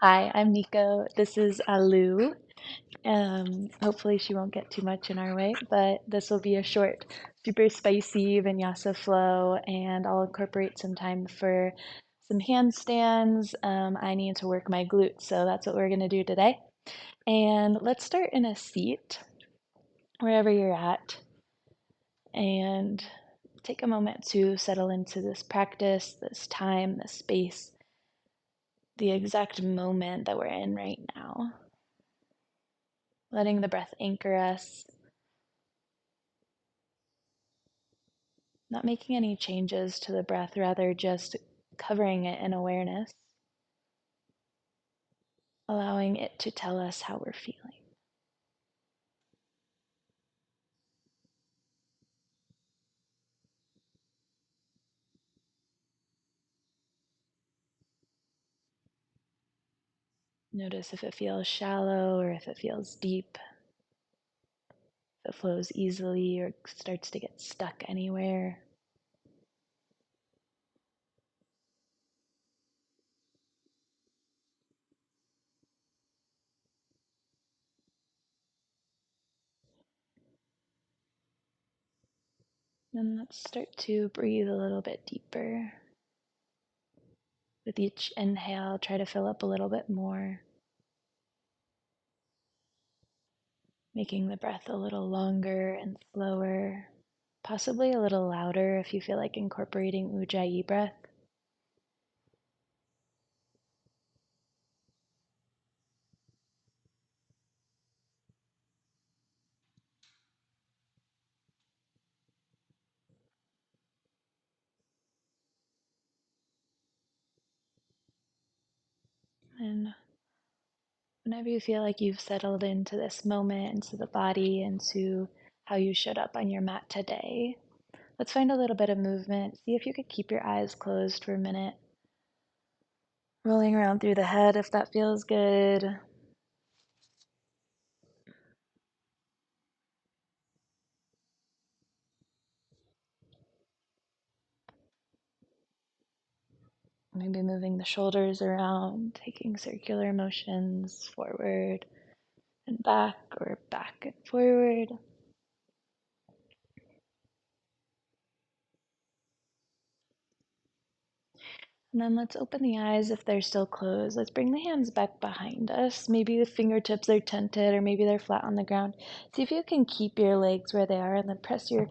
Hi, I'm Nico. This is Alu. Hopefully she won't get too much in our way, but this will be a short, super spicy Vinyasa flow, and I'll incorporate some time for some handstands. I need to work my glutes, so that's what we're gonna do today. And let's start in a seat, wherever you're at, and take a moment to settle into this practice, this time, this space, the exact moment that we're in right now. Letting the breath anchor us, not making any changes to the breath, rather just covering it in awareness, allowing it to tell us how we're feeling. Notice if it feels shallow or if it feels deep, if it flows easily or starts to get stuck anywhere. And let's start to breathe a little bit deeper. With each inhale, try to fill up a little bit more, making the breath a little longer and slower, possibly a little louder if you feel like incorporating Ujjayi breath. And whenever you feel like you've settled into this moment, into the body, into how you showed up on your mat today, let's find a little bit of movement. See if you could keep your eyes closed for a minute. Rolling around through the head if that feels good. Maybe moving the shoulders around, taking circular motions forward and back or back and forward. And then let's open the eyes if they're still closed. Let's bring the hands back behind us. Maybe the fingertips are tented or maybe they're flat on the ground. See if you can keep your legs where they are and then press your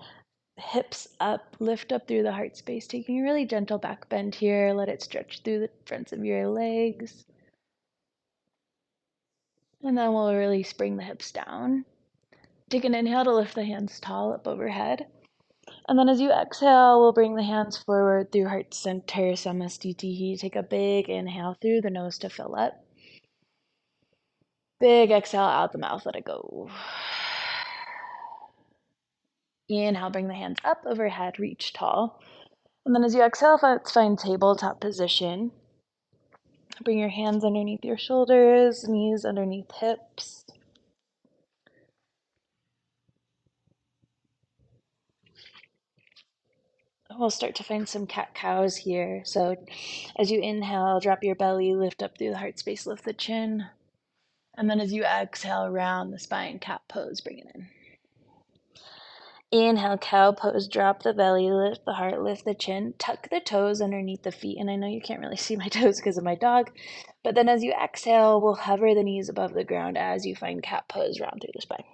hips up, lift up through the heart space, taking a really gentle back bend here. Let it stretch through the fronts of your legs. And then we'll release, bring the hips down. Take an inhale to lift the hands tall up overhead. And then as you exhale, we'll bring the hands forward through heart center, Samastitihi. Take a big inhale through the nose to fill up. Big exhale out the mouth, let it go. Inhale, bring the hands up overhead, reach tall. And then as you exhale, let's find tabletop position. Bring your hands underneath your shoulders, knees underneath hips. We'll start to find some cat-cows here. So as you inhale, drop your belly, lift up through the heart space, lift the chin. And then as you exhale, round the spine, cat pose, bring it in. Inhale, cow pose, drop the belly, lift the heart, lift the chin, tuck the toes underneath the feet. And I know you can't really see my toes because of my dog, but then as you exhale, we'll hover the knees above the ground as you find cat pose, round through the spine.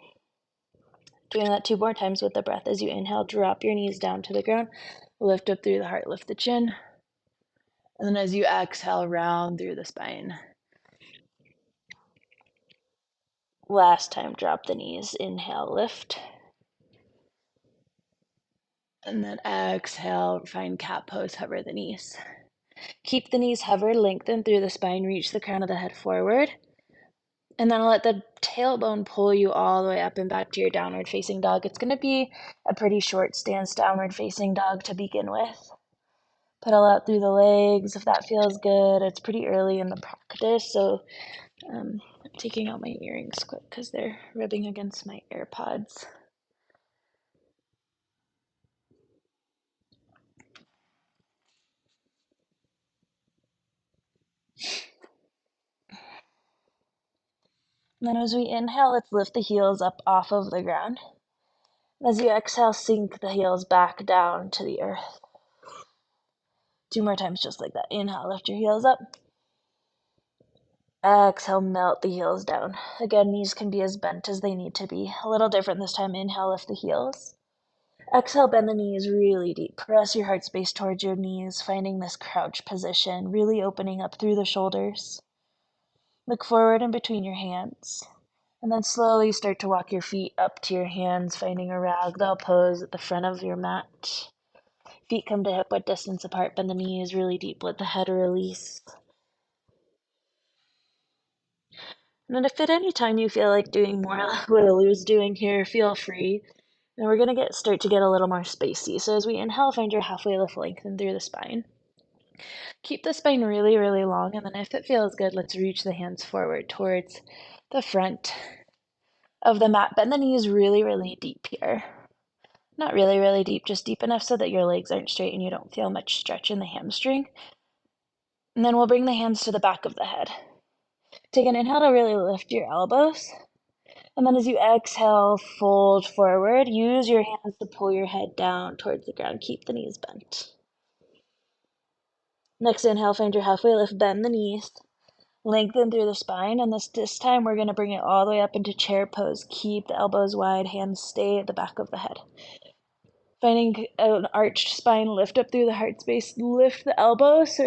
Doing that 2 more times with the breath. As you inhale, drop your knees down to the ground, lift up through the heart, lift the chin. And then as you exhale, round through the spine. Last time, drop the knees, inhale, lift. And then exhale, find cat pose, hover the knees. Keep the knees hovered, lengthen through the spine, reach the crown of the head forward. And then let the tailbone pull you all the way up and back to your downward facing dog. It's going to be a pretty short stance downward facing dog to begin with. Pedal out through the legs if that feels good. It's pretty early in the practice, so I'm taking out my earrings quick because they're rubbing against my AirPods. And then as we inhale, let's lift the heels up off of the ground. As you exhale, sink the heels back down to the earth. 2 more times just like that. Inhale, lift your heels up. Exhale, melt the heels down. Again, knees can be as bent as they need to be. A little different this time. Inhale, lift the heels. Exhale, bend the knees really deep. Press your heart space towards your knees, finding this crouch position, really opening up through the shoulders. Look forward in between your hands. And then slowly start to walk your feet up to your hands, finding a ragdoll pose at the front of your mat. Feet come to hip width distance apart, bend the knees really deep, let the head release. And then if at any time you feel like doing more what Alu's doing here, feel free. And we're going to start to get a little more spacey. So as we inhale, find your halfway lift, lengthen through the spine. Keep the spine really, really long, and then if it feels good, let's reach the hands forward towards the front of the mat. Bend the knees really, really deep here. Not really, really deep, just deep enough so that your legs aren't straight and you don't feel much stretch in the hamstring. And then we'll bring the hands to the back of the head. Take an inhale to really lift your elbows. And then as you exhale, fold forward. Use your hands to pull your head down towards the ground. Keep the knees bent. Next inhale, find your halfway lift, bend the knees. Lengthen through the spine, and this time we're going to bring it all the way up into chair pose. Keep the elbows wide, hands stay at the back of the head. Finding an arched spine, lift up through the heart space, lift the elbows,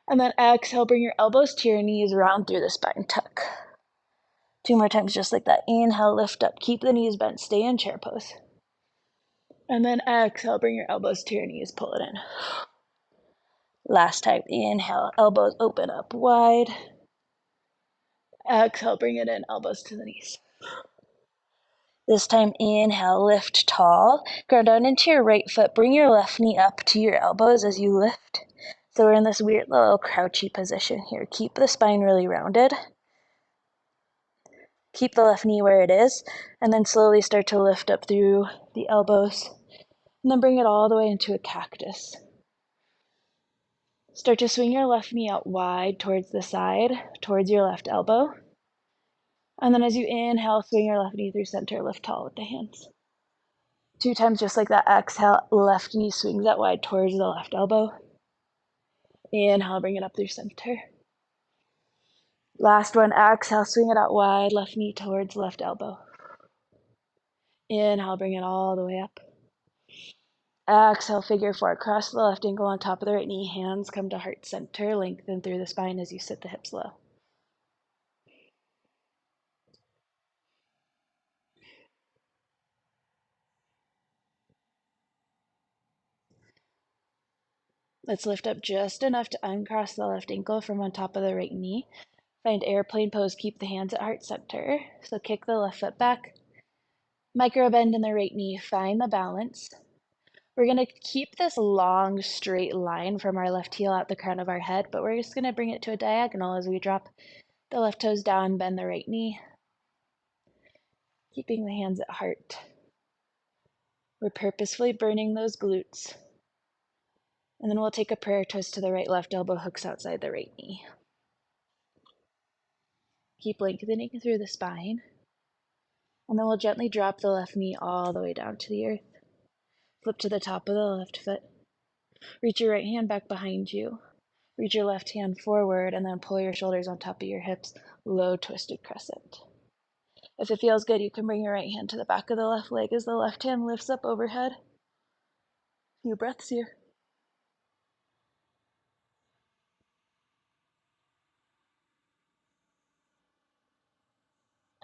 and then exhale, bring your elbows to your knees, round through the spine, tuck. 2 more times just like that. Inhale, lift up, keep the knees bent, stay in chair pose. And then exhale, bring your elbows to your knees, pull it in. Last time, inhale, elbows open up wide. Exhale, bring it in, elbows to the knees. This time, inhale, lift tall. Ground down into your right foot. Bring your left knee up to your elbows as you lift. So we're in this weird little crouchy position here. Keep the spine really rounded. Keep the left knee where it is, and then slowly start to lift up through the elbows. And then bring it all the way into a cactus. Start to swing your left knee out wide towards the side, towards your left elbow. And then as you inhale, swing your left knee through center, lift tall with the hands. 2 times just like that. Exhale, left knee swings out wide towards the left elbow. Inhale, bring it up through center. Last one, exhale, swing it out wide, left knee towards left elbow. Inhale, bring it all the way up. Exhale, figure 4, cross the left ankle on top of the right knee, hands come to heart center, lengthen through the spine as you sit the hips low. Let's lift up just enough to uncross the left ankle from on top of the right knee. Find airplane pose, keep the hands at heart center. So kick the left foot back, micro bend in the right knee, find the balance. We're going to keep this long straight line from our left heel out the crown of our head, but we're just going to bring it to a diagonal as we drop the left toes down, bend the right knee, keeping the hands at heart. We're purposefully burning those glutes. And then we'll take a prayer twist to the right, left elbow hooks outside the right knee. Keep lengthening through the spine. And then we'll gently drop the left knee all the way down to the earth. Flip to the top of the left foot. Reach your right hand back behind you. Reach your left hand forward and then pull your shoulders on top of your hips, low twisted crescent. If it feels good, you can bring your right hand to the back of the left leg as the left hand lifts up overhead. Few breaths here.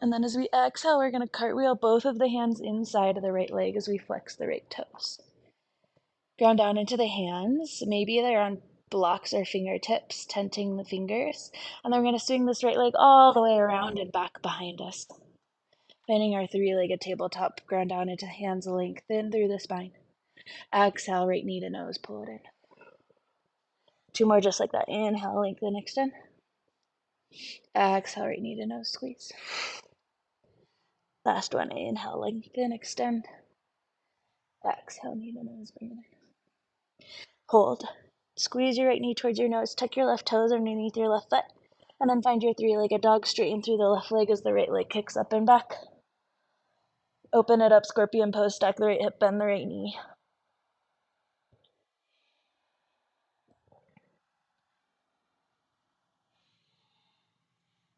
And then as we exhale, we're going to cartwheel both of the hands inside of the right leg as we flex the right toes. Ground down into the hands. Maybe they're on blocks or fingertips, tenting the fingers. And then we're going to swing this right leg all the way around and back behind us. Finding our 3-legged tabletop, ground down into hands, lengthen through the spine. Exhale, right knee to nose, pull it in. 2 more just like that. Inhale, lengthen, extend. Exhale, right knee to nose, squeeze. Last one, inhale, lengthen, extend. Exhale, knee to nose, bring it in. Hold. Squeeze your right knee towards your nose. Tuck your left toes underneath your left foot. And then find your three-legged dog, straighten through the left leg as the right leg kicks up and back. Open it up, scorpion pose, stack the right hip, bend the right knee.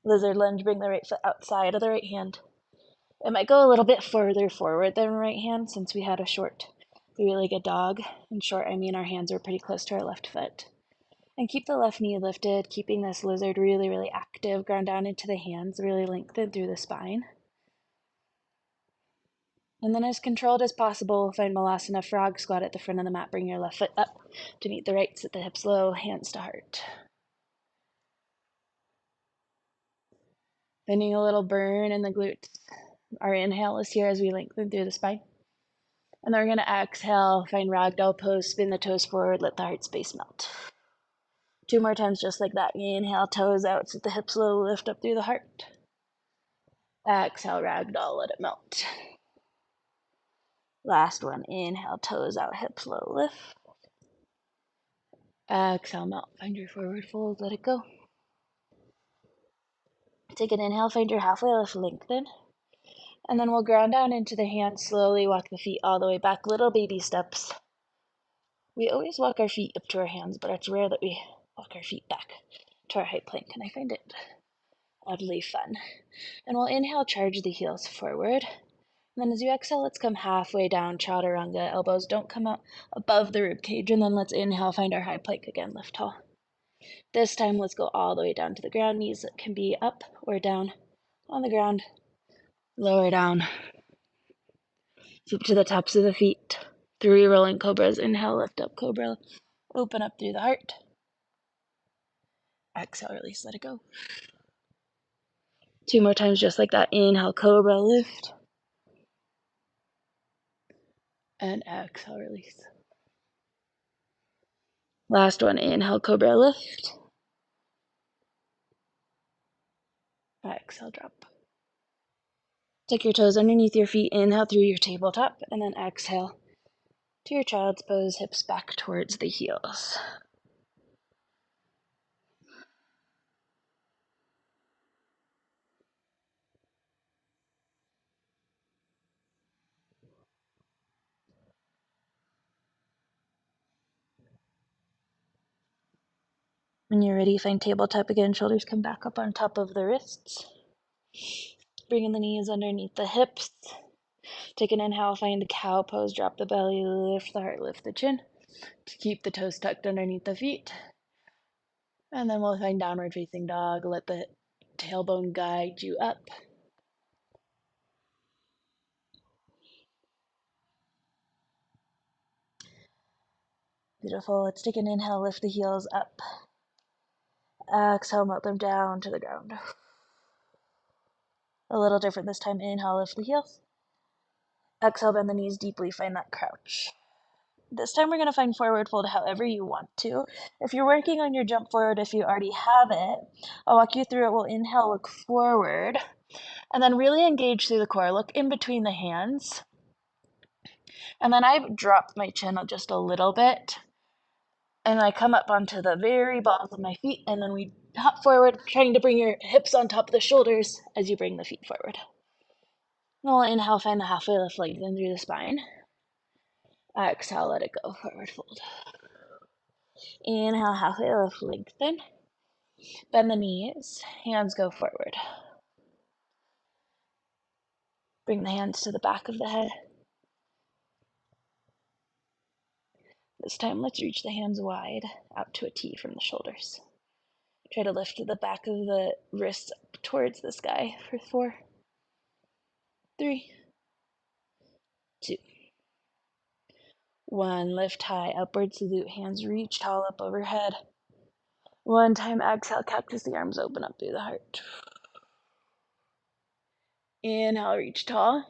Lizard lunge, bring the right foot outside of the right hand. It might go a little bit further forward than right hand since we had a short three-legged dog. In short, I mean our hands are pretty close to our left foot. And keep the left knee lifted, keeping this lizard really, really active. Ground down into the hands, really lengthen through the spine. And then as controlled as possible, find Malasana frog squat at the front of the mat. Bring your left foot up to meet the right, sit the hips low, hands to heart. Finding a little burn in the glutes. Our inhale is here as we lengthen through the spine. And then we're going to exhale, find ragdoll pose, spin the toes forward, let the heart space melt. 2 more times just like that. Inhale, toes out, sit the hips low, lift up through the heart. Exhale, ragdoll, let it melt. Last one, inhale, toes out, hips low, lift. Exhale, melt, find your forward fold, let it go. Take an inhale, find your halfway lift, lengthen. And then we'll ground down into the hands, slowly walk the feet all the way back, little baby steps. We always walk our feet up to our hands, but it's rare that we walk our feet back to our high plank, and I find it oddly fun. And we'll inhale, charge the heels forward. And then as you exhale, let's come halfway down, chaturanga. Elbows don't come out above the rib cage. And then let's inhale, find our high plank again, lift tall. This time, let's go all the way down to the ground. Knees can be up or down on the ground. Lower down. Flip to the tops of the feet. 3 rolling cobras. Inhale, lift up, cobra. Open up through the heart. Exhale, release, let it go. 2 more times just like that. Inhale, cobra, lift. And exhale, release. Last one, inhale, cobra, lift. Exhale, drop. Tuck your toes underneath your feet, inhale through your tabletop, and then exhale to your child's pose, hips back towards the heels. When you're ready, find tabletop again, shoulders come back up on top of the wrists. Bringing the knees underneath the hips. Take an inhale, find the cow pose, drop the belly, lift the heart, lift the chin. Keep the toes tucked underneath the feet. And then we'll find downward facing dog. Let the tailbone guide you up. Beautiful. Let's take an inhale, lift the heels up. Exhale, melt them down to the ground. A little different this time. Inhale, lift the heels. Exhale, bend the knees deeply, find that crouch. This time we're going to find forward fold however you want to. If you're working on your jump forward, if you already have it, I'll walk you through it. We'll inhale, look forward, and then really engage through the core. Look in between the hands. And then I drop my chin just a little bit, and I come up onto the very balls of my feet, and then we hop forward, trying to bring your hips on top of the shoulders as you bring the feet forward. And we'll inhale, find the halfway lift, lengthen through the spine. Exhale, let it go, forward fold. Inhale, halfway lift, lengthen. Bend the knees, hands go forward. Bring the hands to the back of the head. This time, let's reach the hands wide, out to a T from the shoulders. Try to lift the back of the wrists up towards the sky for 4, 3, 2, 1. Lift high, upward salute, hands reach tall up overhead. 1 time, exhale, cactus the arms open up through the heart. Inhale, reach tall.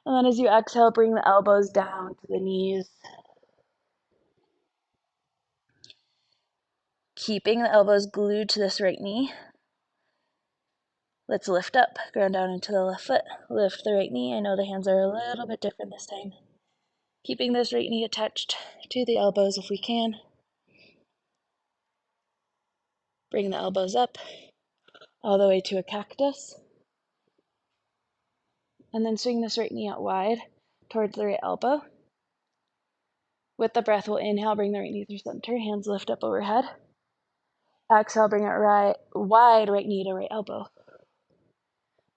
And then as you exhale, bring the elbows down to the knees. Keeping the elbows glued to this right knee. Let's lift up, ground down into the left foot. Lift the right knee. I know the hands are a little bit different this time. Keeping this right knee attached to the elbows if we can. Bring the elbows up all the way to a cactus. And then swing this right knee out wide towards the right elbow. With the breath, we'll inhale, bring the right knee through center, hands lift up overhead. Exhale, bring it right wide, right knee to right elbow.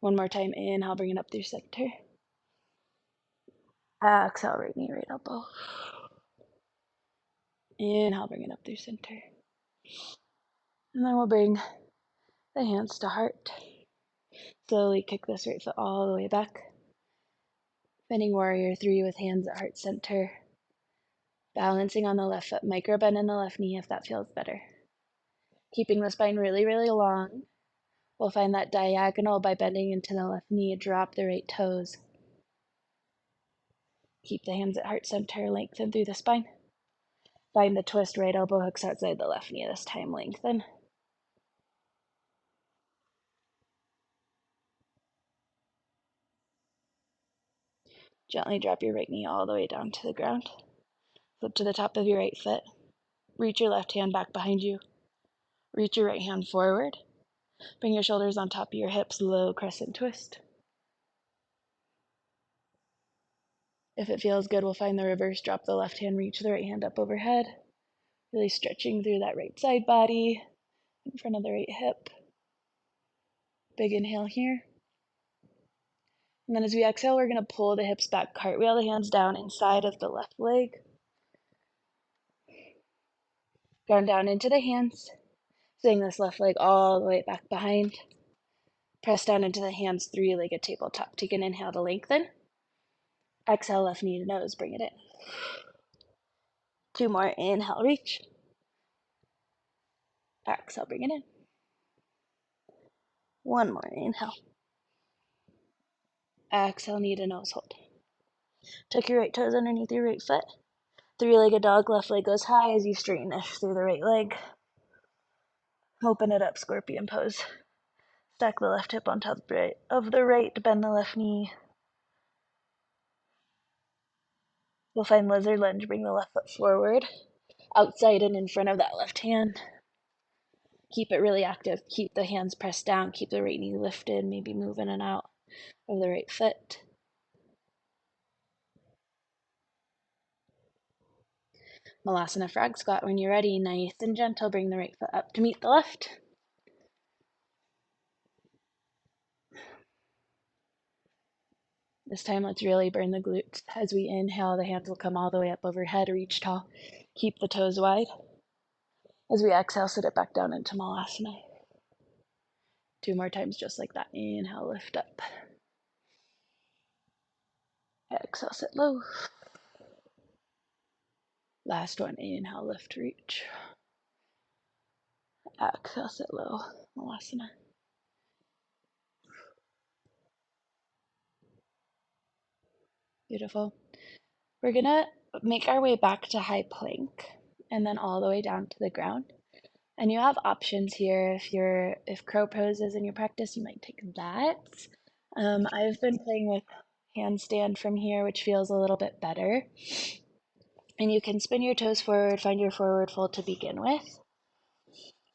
One more time, inhale, bring it up through center. Exhale, right knee, right elbow. Inhale, bring it up through center. And then we'll bring the hands to heart. Slowly kick this right foot all the way back. Bending warrior 3 with hands at heart center. Balancing on the left foot, micro bend in the left knee if that feels better. Keeping the spine really, really long. We'll find that diagonal by bending into the left knee, drop the right toes. Keep the hands at heart center, lengthen through the spine. Find the twist, right elbow hooks outside the left knee this time, lengthen. Gently drop your right knee all the way down to the ground. Flip to the top of your right foot. Reach your left hand back behind you. Reach your right hand forward. Bring your shoulders on top of your hips, low crescent twist. If it feels good, we'll find the reverse. Drop the left hand, reach the right hand up overhead. Really stretching through that right side body, in front of the right hip. Big inhale here. And then as we exhale, we're going to pull the hips back, cartwheel the hands down inside of the left leg. Ground down into the hands. Swing this left leg all the way back behind. Press down into the hands, 3-legged tabletop. Take an inhale to lengthen. Exhale, left knee to nose, bring it in. 2 more, inhale, reach. Exhale, bring it in. 1 more, inhale. Exhale, knee to nose, hold. Tuck your right toes underneath your right foot. 3-legged dog, left leg goes high as you straighten it through the right leg. Open it up, scorpion pose. Stack the left hip on top of the right, bend the left knee. We'll find lizard lunge, bring the left foot forward, outside and in front of that left hand. Keep it really active. Keep the hands pressed down, keep the right knee lifted, maybe move in and out of the right foot. Malasana frog squat. When you're ready, nice and gentle, bring the right foot up to meet the left. This time, let's really burn the glutes. As we inhale, the hands will come all the way up overhead, reach tall. Keep the toes wide. As we exhale, sit it back down into Malasana. 2 more times just like that. Inhale, lift up. Exhale, sit low. Last one, inhale, lift, reach. Exhale, sit low, Malasana. Beautiful. We're gonna make our way back to high plank and then all the way down to the ground. And you have options here. If crow pose is in your practice, you might take that. I've been playing with handstand from here, which feels a little bit better. And you can spin your toes forward, find your forward fold to begin with.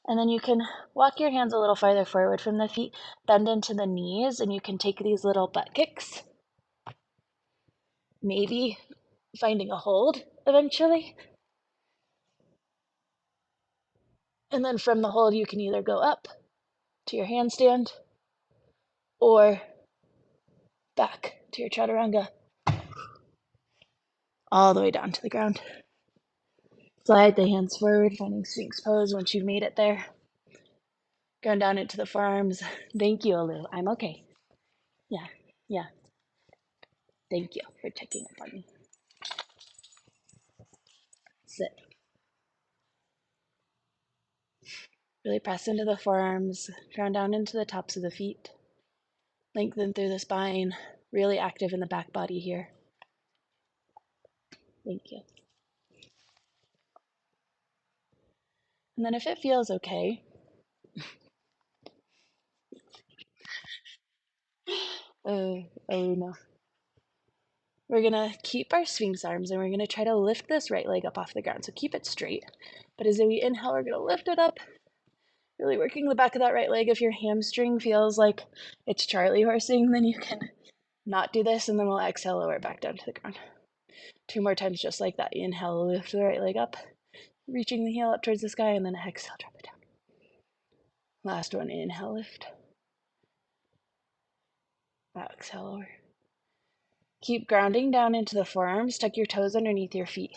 And then you can walk your hands a little farther forward from the feet, bend into the knees, and you can take these little butt kicks. Maybe finding a hold eventually. And then from the hold, you can either go up to your handstand or back to your chaturanga, all the way down to the ground. Slide the hands forward, finding Sphinx pose once you've made it there. Going down into the forearms. Thank you, Alu. I'm okay. Yeah. Thank you for checking up on me. Sit. Really press into the forearms, ground down into the tops of the feet. Lengthen through the spine, really active in the back body here. Thank you. And then if it feels okay, oh no. We're gonna keep our Sphinx arms and we're gonna try to lift this right leg up off the ground. So keep it straight. But as we inhale, we're gonna lift it up, Really working the back of that right leg. If your hamstring feels like it's Charlie horsing, then you can not do this, and then we'll exhale, lower back down to the ground. 2 more times just like that. Inhale, lift the right leg up, reaching the heel up towards the sky, and then exhale, drop it down. Last one, inhale, lift. Exhale, lower. Keep grounding down into the forearms, tuck your toes underneath your feet.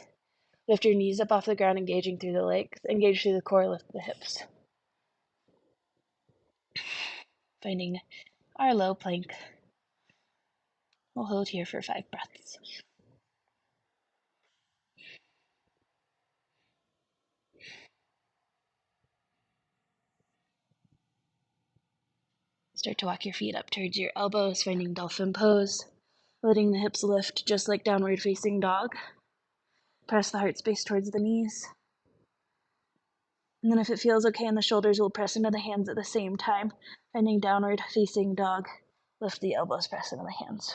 Lift your knees up off the ground, engaging through the legs, engage through the core, lift the hips. Finding our low plank. We'll hold here for 5 breaths. Start to walk your feet up towards your elbows, finding dolphin pose. Letting the hips lift just like downward facing dog. Press the heart space towards the knees. And then if it feels okay in the shoulders, we'll press into the hands at the same time. Finding downward facing dog. Lift the elbows, press into the hands.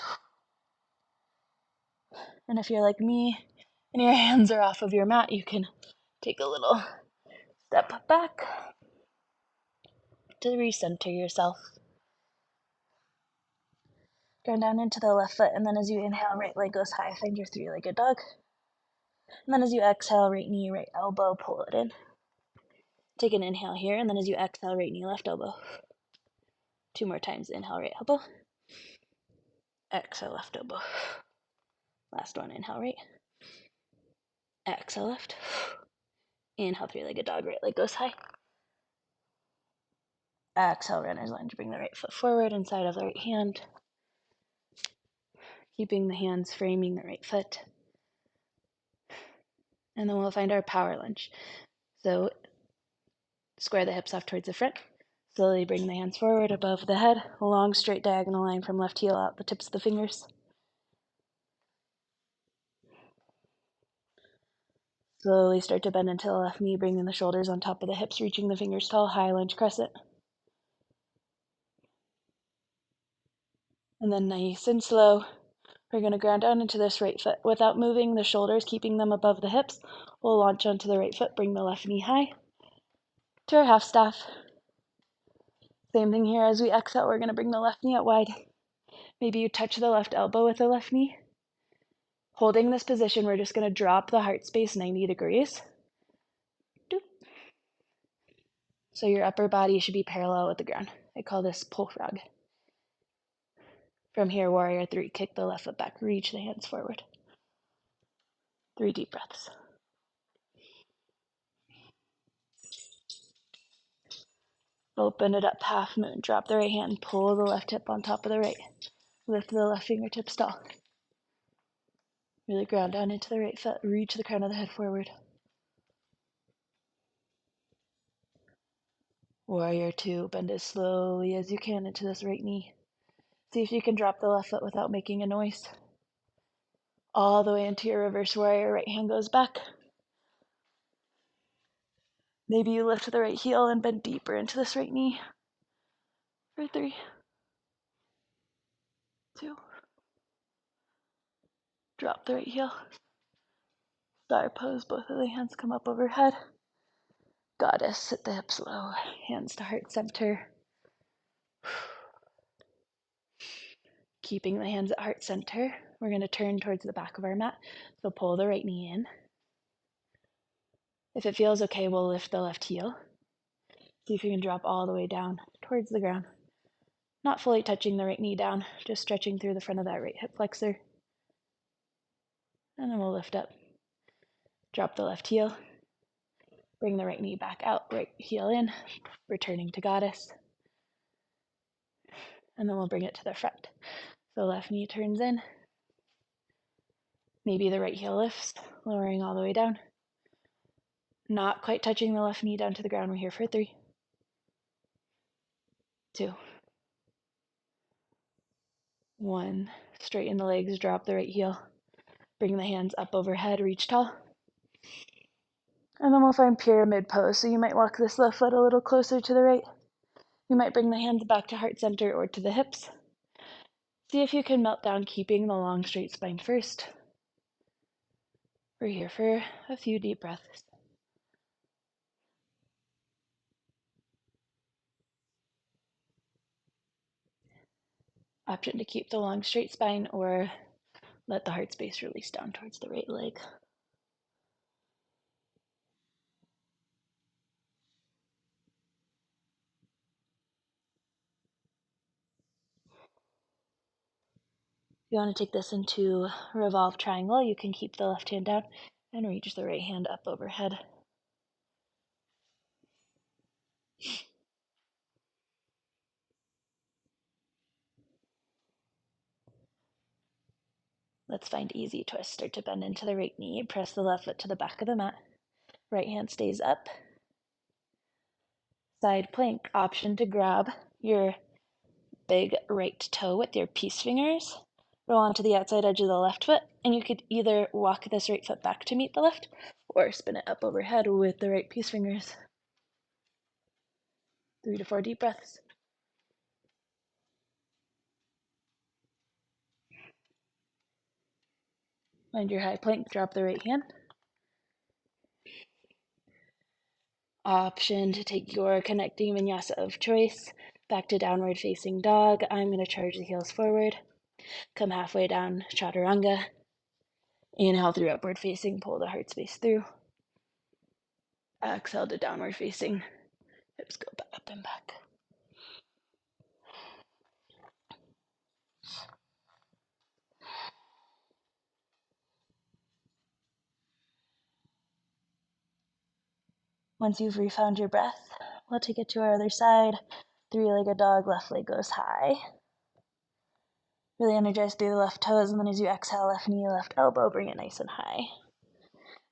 And if you're like me and your hands are off of your mat, you can take a little step back to recenter yourself. Ground down into the left foot, and then as you inhale, right leg goes high. Find your 3-legged dog. And then as you exhale, right knee, right elbow, pull it in. Take an inhale here, and then as you exhale, right knee, left elbow. 2 more times. Inhale, right elbow. Exhale, left elbow. Last one. Inhale, right. Exhale, left. Inhale, 3-legged dog. Right leg goes high. Exhale, runner's lunge. Bring the right foot forward, inside of the right hand. Keeping the hands framing the right foot. And then we'll find our power lunge. So square the hips off towards the front. Slowly bring the hands forward above the head. A long straight diagonal line from left heel out the tips of the fingers. Slowly start to bend into the left knee, bringing the shoulders on top of the hips, reaching the fingers tall, high lunge crescent. And then nice and slow, we're going to ground down into this right foot. Without moving the shoulders, keeping them above the hips, we'll launch onto the right foot, bring the left knee high to our half staff. Same thing here. As we exhale, we're going to bring the left knee out wide. Maybe you touch the left elbow with the left knee. Holding this position, we're just going to drop the heart space 90 degrees. So your upper body should be parallel with the ground. I call this pull frog. From here, warrior 3, kick the left foot back, reach the hands forward. 3 deep breaths. Open it up, half moon. Drop the right hand, pull the left hip on top of the right. Lift the left fingertips tall. Really ground down into the right foot. Reach the crown of the head forward. Warrior 2, bend as slowly as you can into this right knee. See if you can drop the left foot without making a noise. All the way into your reverse warrior. Right hand goes back. Maybe you lift the right heel and bend deeper into this right knee. For 3, 2. Drop the right heel. Star pose, both of the hands come up overhead. Goddess, sit the hips low, hands to heart center. Keeping the hands at heart center, we're going to turn towards the back of our mat. So pull the right knee in. If it feels okay, we'll lift the left heel. See if you can drop all the way down towards the ground. Not fully touching the right knee down, just stretching through the front of that right hip flexor. And then we'll lift up. Drop the left heel. Bring the right knee back out, right heel in, returning to goddess. And then we'll bring it to the front. So left knee turns in. Maybe the right heel lifts, lowering all the way down. Not quite touching the left knee down to the ground. We're here for 3, 2, 1. Straighten the legs, drop the right heel. Bring the hands up overhead, reach tall. And then we'll find pyramid pose. So you might walk this left foot a little closer to the right. You might bring the hands back to heart center or to the hips. See if you can melt down, keeping the long straight spine first. We're here for a few deep breaths. Option to keep the long straight spine or let the heart space release down towards the right leg. If you want to take this into revolve triangle, you can keep the left hand down and reach the right hand up overhead. Let's find easy twist. Start to bend into the right knee. Press the left foot to the back of the mat. Right hand stays up. Side plank. Option to grab your big right toe with your peace fingers. Roll onto the outside edge of the left foot, and you could either walk this right foot back to meet the left or spin it up overhead with the right peace fingers. 3 to 4 deep breaths. Find your high plank, drop the right hand. Option to take your connecting vinyasa of choice back to downward facing dog. I'm going to charge the heels forward. Come halfway down, chaturanga. Inhale through upward facing, pull the heart space through. Exhale to downward facing, hips go back up and back. Once you've refound your breath, we'll take it to our other side. Three-legged dog, left leg goes high. Really energize through the left toes, and then as you exhale, left knee, left elbow, bring it nice and high.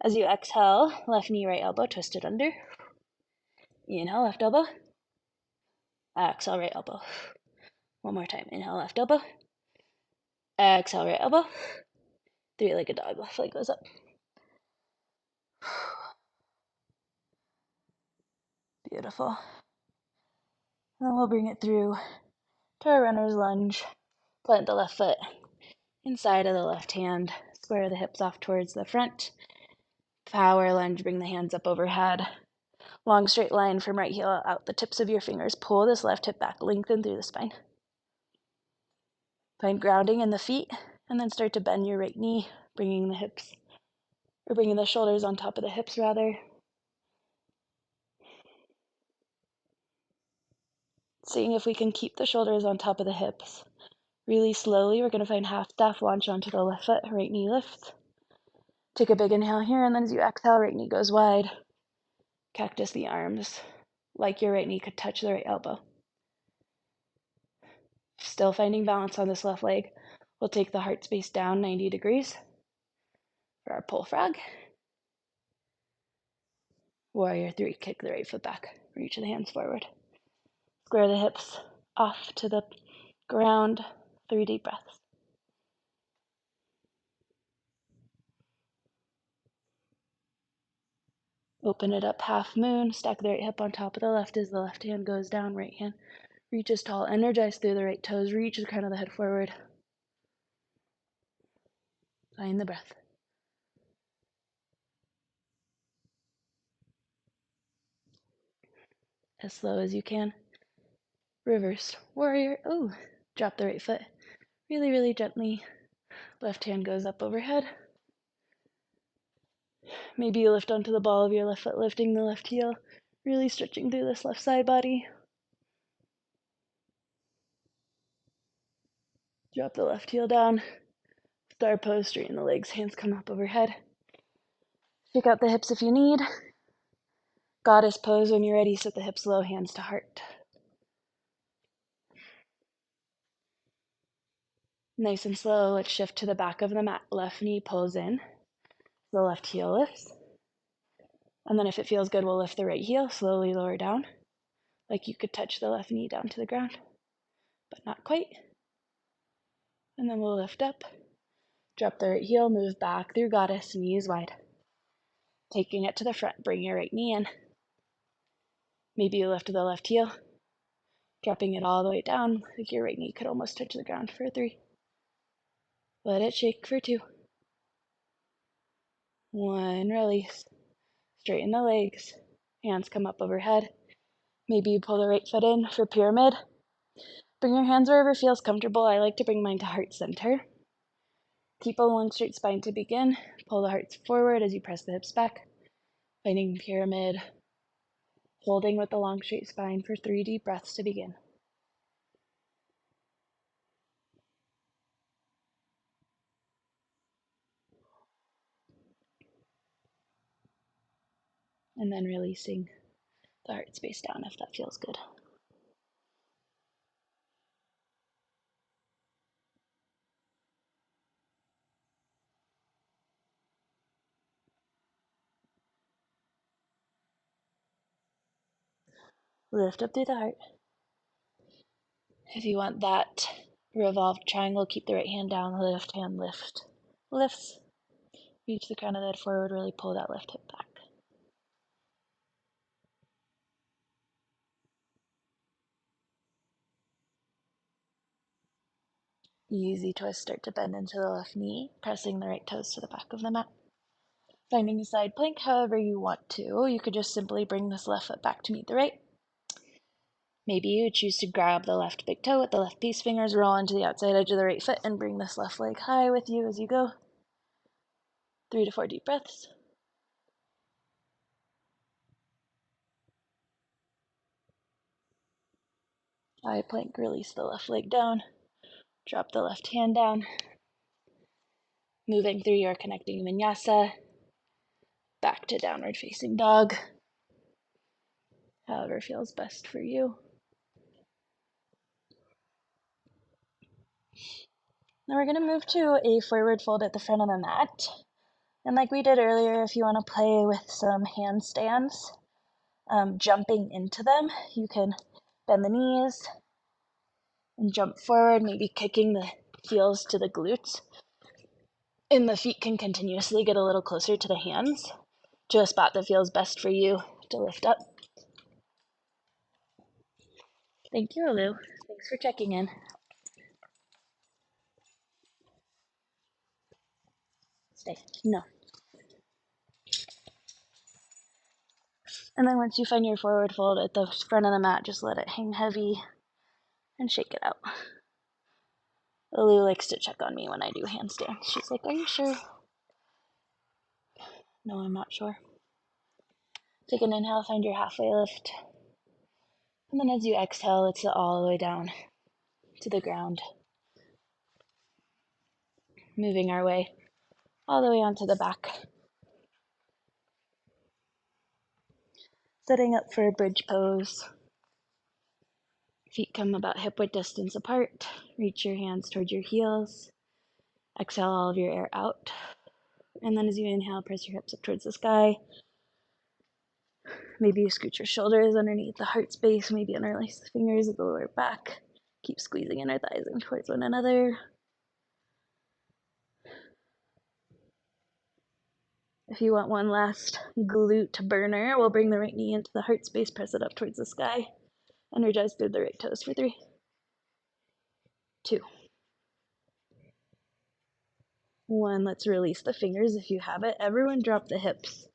As you exhale, left knee, right elbow, twist it under. Inhale, left elbow. Exhale, right elbow. One more time. Inhale, left elbow. Exhale, right elbow. Three-legged dog, left leg goes up. Beautiful. And then we'll bring it through to our runner's lunge. Plant the left foot inside of the left hand. Square the hips off towards the front. Power lunge, bring the hands up overhead. Long straight line from right heel out the tips of your fingers. Pull this left hip back, lengthen through the spine. Find grounding in the feet, and then start to bend your right knee, bringing the shoulders on top of the hips rather. Seeing if we can keep the shoulders on top of the hips. Really slowly, we're going to find half staff, launch onto the left foot, right knee lifts. Take a big inhale here, and then as you exhale, right knee goes wide. Cactus the arms, like your right knee could touch the right elbow. Still finding balance on this left leg. We'll take the heart space down 90 degrees for our pole frog. Warrior 3, kick the right foot back, reach the hands forward. Square the hips off to the ground, 3 deep breaths. Open it up, half moon, stack the right hip on top of the left as the left hand goes down, right hand reaches tall, energize through the right toes, reach the crown of the head forward. Find the breath. As slow as you can. Reversed warrior. Oh, drop the right foot really, really gently. Left hand goes up overhead. Maybe you lift onto the ball of your left foot, lifting the left heel, really stretching through this left side body. Drop the left heel down. Star pose, straighten the legs, hands come up overhead. Shake out the hips if you need. Goddess pose when you're ready, set the hips low, hands to heart. Nice and slow, let's shift to the back of the mat. Left knee pulls in, the left heel lifts. And then if it feels good, we'll lift the right heel, slowly lower down, like you could touch the left knee down to the ground, but not quite. And then we'll lift up, drop the right heel, move back through goddess, knees wide. Taking it to the front, bring your right knee in. Maybe you lift the left heel, dropping it all the way down, like your right knee could almost touch the ground for 3. Let it shake for 2. 1, release. Straighten the legs, hands come up overhead. Maybe you pull the right foot in for pyramid. Bring your hands wherever feels comfortable. I like to bring mine to heart center. Keep a long straight spine to begin. Pull the heart forward as you press the hips back. Finding pyramid. Holding with the long straight spine for 3 deep breaths to begin. And then releasing the heart space down if that feels good. Lift up through the heart. If you want that revolved triangle, keep the right hand down, lift, hand, lift. Lifts. Reach the crown of the head forward, really pull that left hip back. Easy twist, start to bend into the left knee, pressing the right toes to the back of the mat. Finding a side plank however you want to. You could just simply bring this left foot back to meet the right. Maybe you choose to grab the left big toe with the left peace fingers, roll onto the outside edge of the right foot, and bring this left leg high with you as you go. 3 to 4 deep breaths. Side plank, release the left leg down. Drop the left hand down. Moving through your connecting vinyasa. Back to downward facing dog. However feels best for you. Now we're going to move to a forward fold at the front of the mat. And like we did earlier, if you want to play with some handstands, jumping into them, you can bend the knees and jump forward, maybe kicking the heels to the glutes. And the feet can continuously get a little closer to the hands to a spot that feels best for you to lift up. Thank you, Lou. Thanks for checking in. Stay. No. And then once you find your forward fold at the front of the mat, just let it hang heavy and shake it out. Lou likes to check on me when I do handstands. She's like, "Are you sure?" No, I'm not sure. Take an inhale, find your halfway lift. And then as you exhale, it's all the way down to the ground. Moving our way all the way onto the back. Setting up for a bridge pose. Feet come about hip-width distance apart. Reach your hands towards your heels. Exhale all of your air out. And then as you inhale, press your hips up towards the sky. Maybe you scoot your shoulders underneath the heart space. Maybe interlace the fingers at the lower back. Keep squeezing inner thighs in towards one another. If you want one last glute burner, we'll bring the right knee into the heart space, press it up towards the sky. Energize through the right toes for 3, 2, 1. Let's release the fingers if you have it. Everyone drop the hips.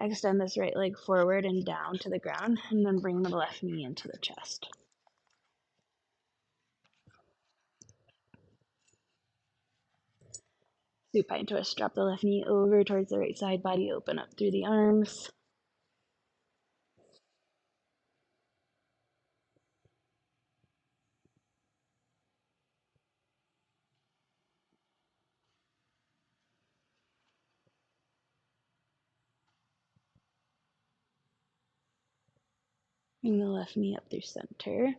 Extend this right leg forward and down to the ground, and then bring the left knee into the chest. Supine twist, drop the left knee over towards the right side, body open up through the arms. Bring the left knee up through center.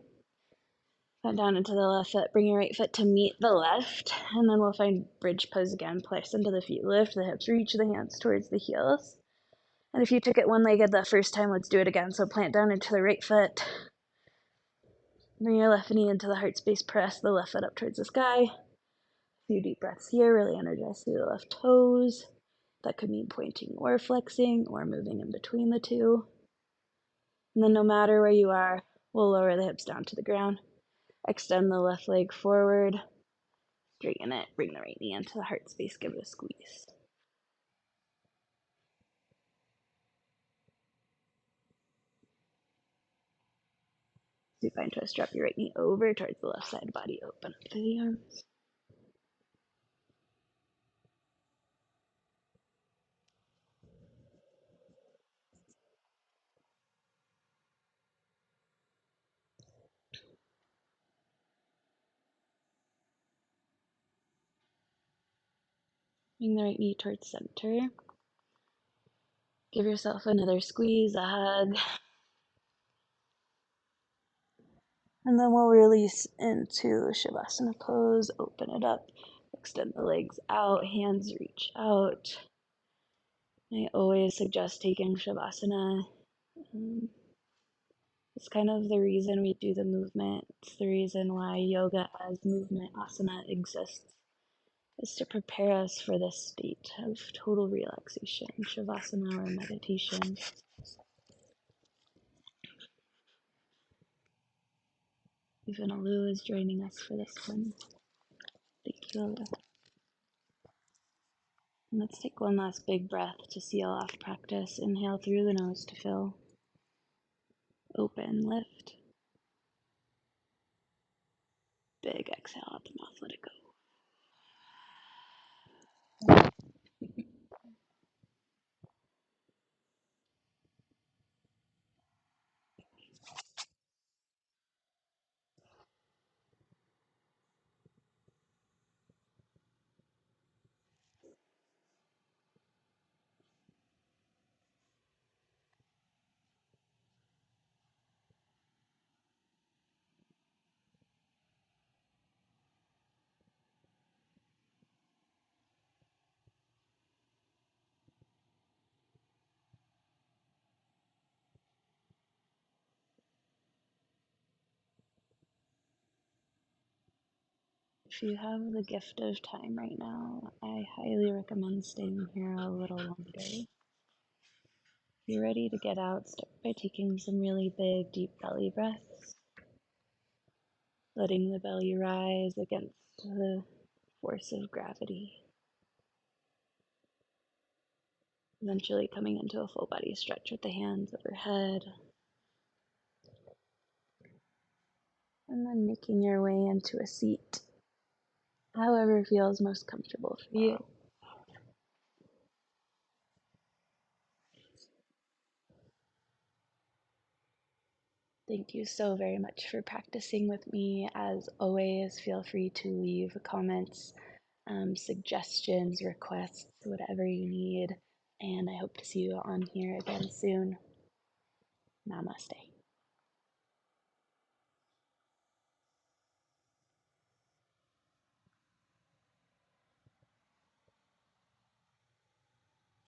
Foot down into the left foot. Bring your right foot to meet the left. And then we'll find bridge pose again. Place into the feet. Lift the hips. Reach the hands towards the heels. And if you took it one-legged the first time, let's do it again. So plant down into the right foot. Bring your left knee into the heart space. Press the left foot up towards the sky. A few deep breaths here. Really energize through the left toes. That could mean pointing or flexing or moving in between the two. And then no matter where you are, we'll lower the hips down to the ground. Extend the left leg forward. Straighten it. Bring the right knee into the heart space. Give it a squeeze. Supine twist, drop your right knee over towards the left side body, open up through the arms. Bring the right knee towards center. Give yourself another squeeze, a hug. And then we'll release into Shavasana pose, open it up, extend the legs out, hands reach out. I always suggest taking Shavasana. It's kind of the reason we do the movement. It's the reason why yoga as movement asana exists, is to prepare us for this state of total relaxation, Shavasana or meditation. Even Alu is joining us for this one. Thank you, Alu. And let's take one last big breath to seal off practice. Inhale through the nose to fill. Open, lift. Big exhale out the mouth, let it go. If you have the gift of time right now, I highly recommend staying here a little longer. If you're ready to get out, start by taking some really big, deep belly breaths, letting the belly rise against the force of gravity, eventually coming into a full body stretch with the hands overhead, and then making your way into a seat, however feels most comfortable for you. Thank you so very much for practicing with me. As always, feel free to leave comments, suggestions, requests, whatever you need. And I hope to see you on here again soon. Namaste.